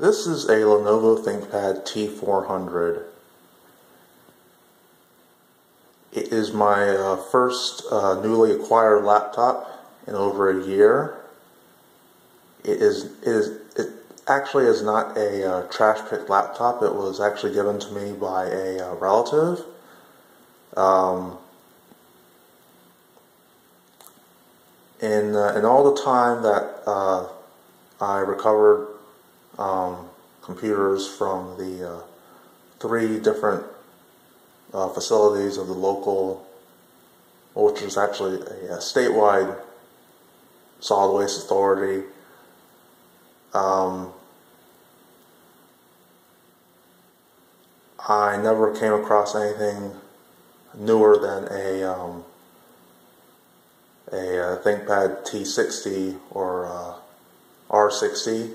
This is a Lenovo Thinkpad T400. It is my first newly acquired laptop in over a year. It actually is not a trash pick laptop. It was actually given to me by a relative. In all the time that I recovered computers from the 3 different facilities of the local, which is actually a statewide solid waste authority, I never came across anything newer than a ThinkPad T60 or R60.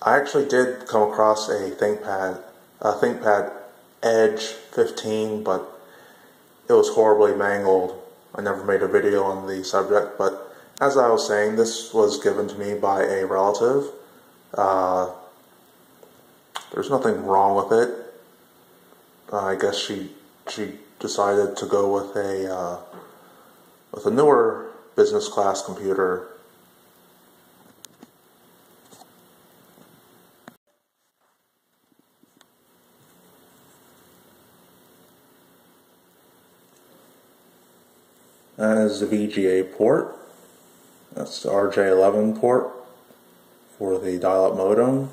I actually did come across a ThinkPad Edge 15, but it was horribly mangled. I never made a video on the subject, but as I was saying, this was given to me by a relative. There's nothing wrong with it. I guess she decided to go with a newer business class computer. That is the VGA port. That's the RJ11 port for the dial-up modem.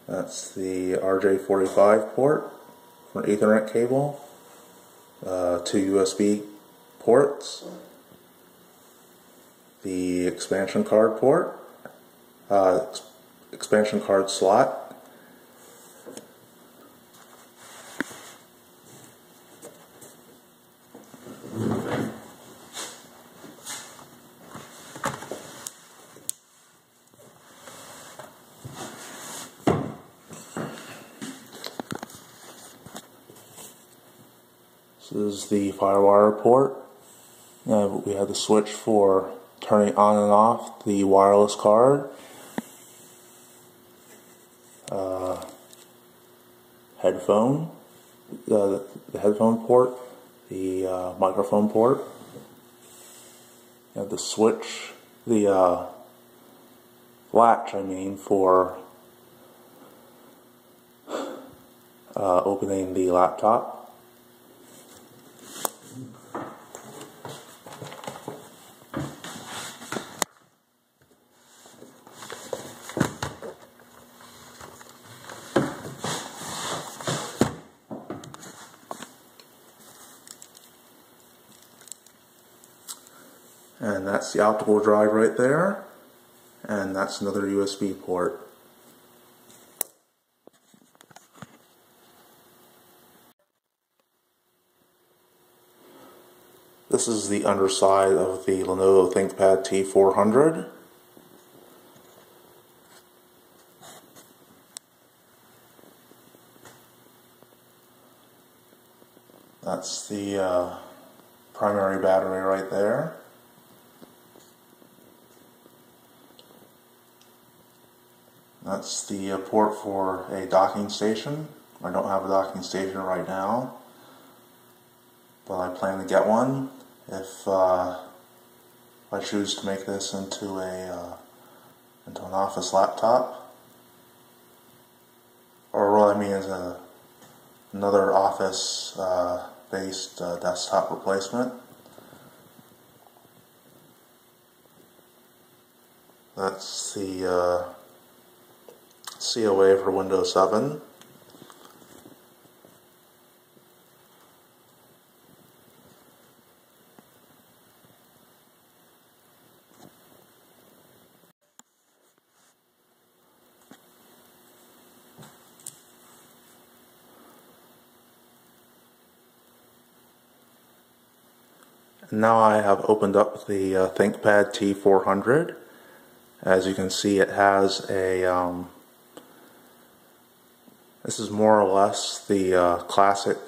That's the RJ45 port for an Ethernet cable. 2 USB ports. The expansion card port. Expansion card slot. This is the FireWire port. We have the switch for turning on and off the wireless card. Headphone, the headphone port, the microphone port. You have the switch, the latch, for opening the laptop. And that's the optical drive right there, and that's another USB port. This is the underside of the Lenovo Thinkpad T400. That's the primary battery right there. That's the port for a docking station. I don't have a docking station right now, but I plan to get one if I choose to make this into an office laptop, or what I mean is another office based desktop replacement. That's the COA for Windows 7. Now I have opened up the ThinkPad T400. As you can see, it has a this is more or less the classic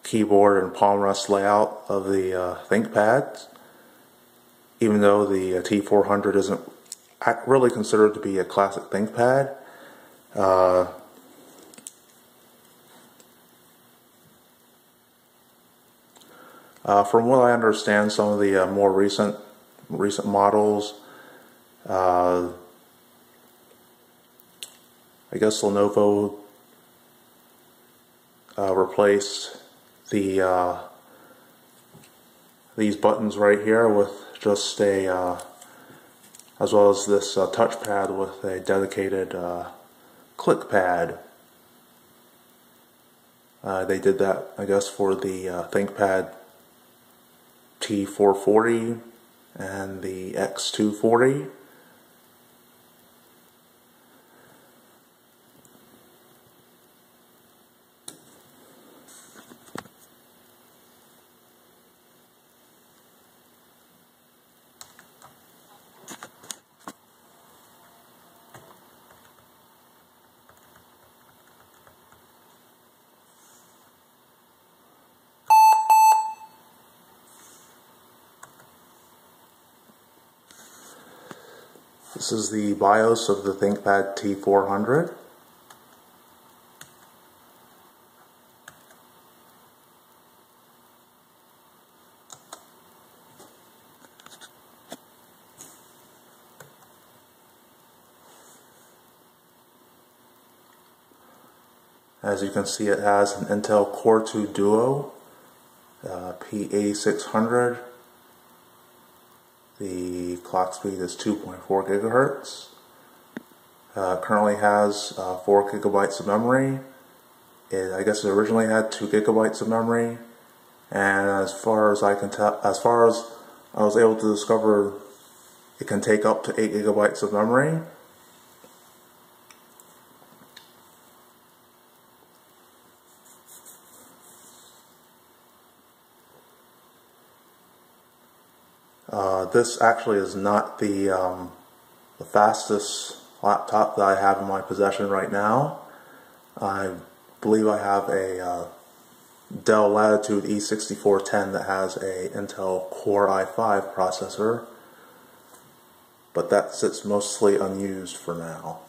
keyboard and palm rest layout of the ThinkPads, even though the T400 isn't really considered to be a classic ThinkPad. From what I understand, some of the more recent models, I guess Lenovo replaced these buttons right here with just a, as well as this touchpad with a dedicated click pad. They did that, I guess, for the ThinkPad T400 and the X240. This is the BIOS of the ThinkPad T400. As you can see, it has an Intel Core 2 Duo, P8600. The clock speed is 2.4 gigahertz. Currently has 4 gigabytes of memory. I guess it originally had 2 gigabytes of memory, and as far as I can tell, as far as I was able to discover, it can take up to 8 gigabytes of memory. This actually is not the fastest laptop that I have in my possession right now. I believe I have a Dell Latitude E6410 that has a Intel Core i5 processor, but that sits mostly unused for now.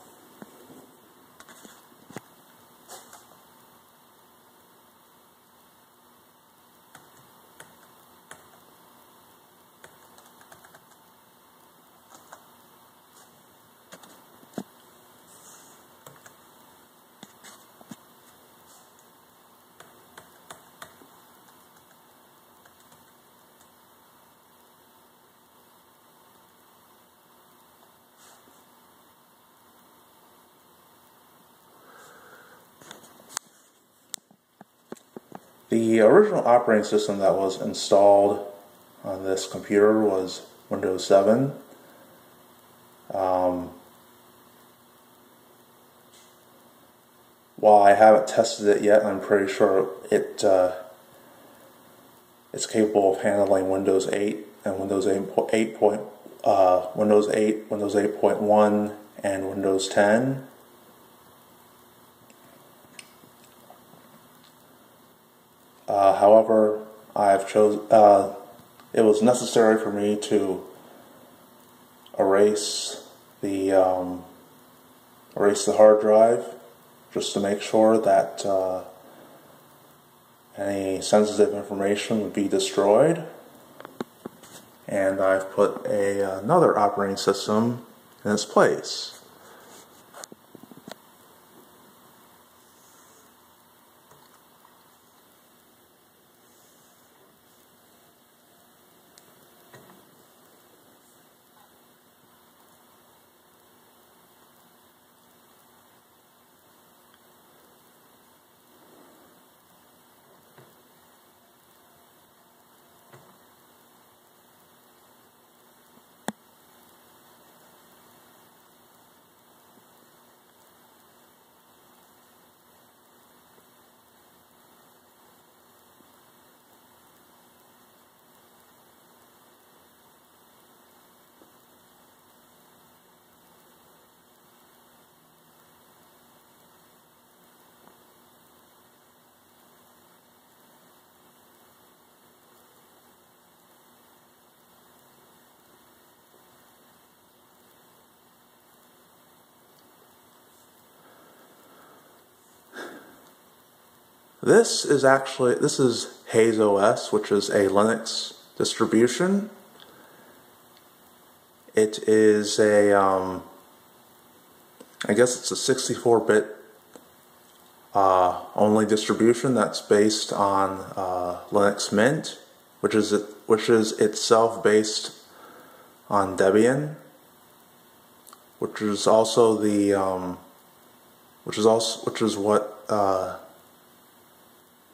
The original operating system that was installed on this computer was Windows 7. While I haven't tested it yet, I'm pretty sure it's capable of handling Windows 8 and Windows 8.1, and Windows 10. However, it was necessary for me to erase the hard drive, just to make sure that any sensitive information would be destroyed. And I've put another operating system in its place. This is Haze OS, which is a Linux distribution. It is a, I guess it's a 64-bit only distribution that's based on Linux Mint, which is itself based on Debian, which is also the which is what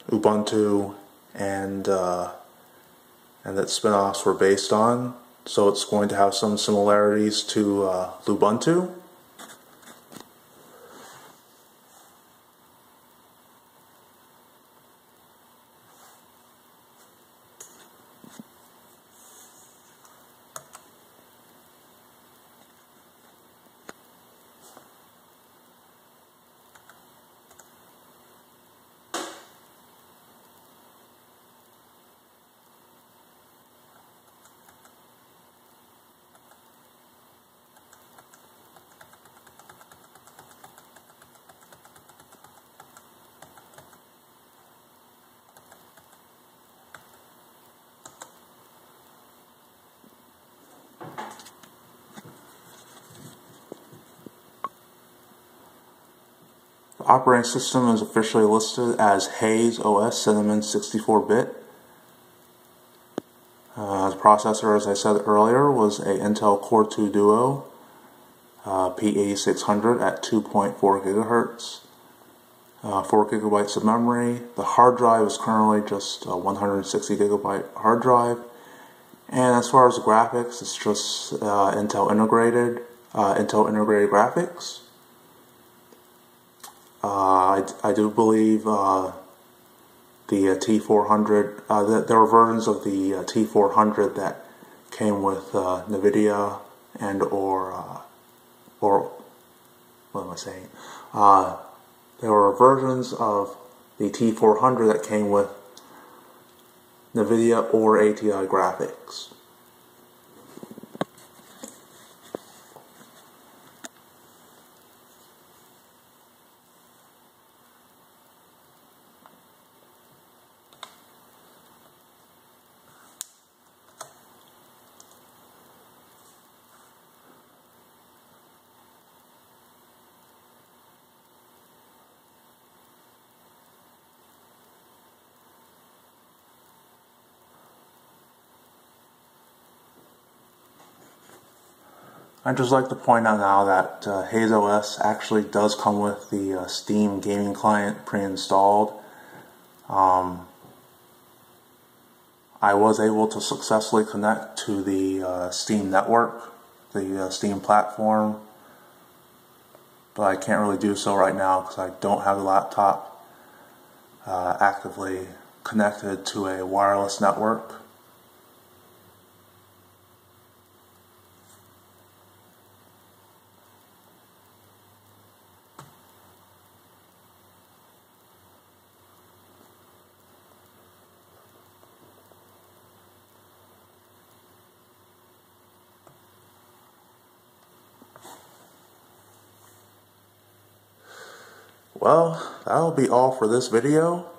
Ubuntu and its spin-offs were based on. So it's going to have some similarities to Lubuntu. The operating system is officially listed as Haze OS Cinnamon 64-bit. The processor, as I said earlier, was a Intel Core 2 Duo P8600 at 2.4 GHz. 4 gigabytes of memory. The hard drive is currently just a 160 gigabyte hard drive. And as far as the graphics, it's just Intel integrated graphics. I do believe the T400, there were versions of the T400 that came with NVIDIA and or what am I saying? There were versions of the T400 that came with NVIDIA or ATI graphics. I'd just like to point out now that Haze OS actually does come with the Steam gaming client pre-installed. I was able to successfully connect to the Steam network, the Steam platform, but I can't really do so right now because I don't have the laptop actively connected to a wireless network. Well, that'll be all for this video.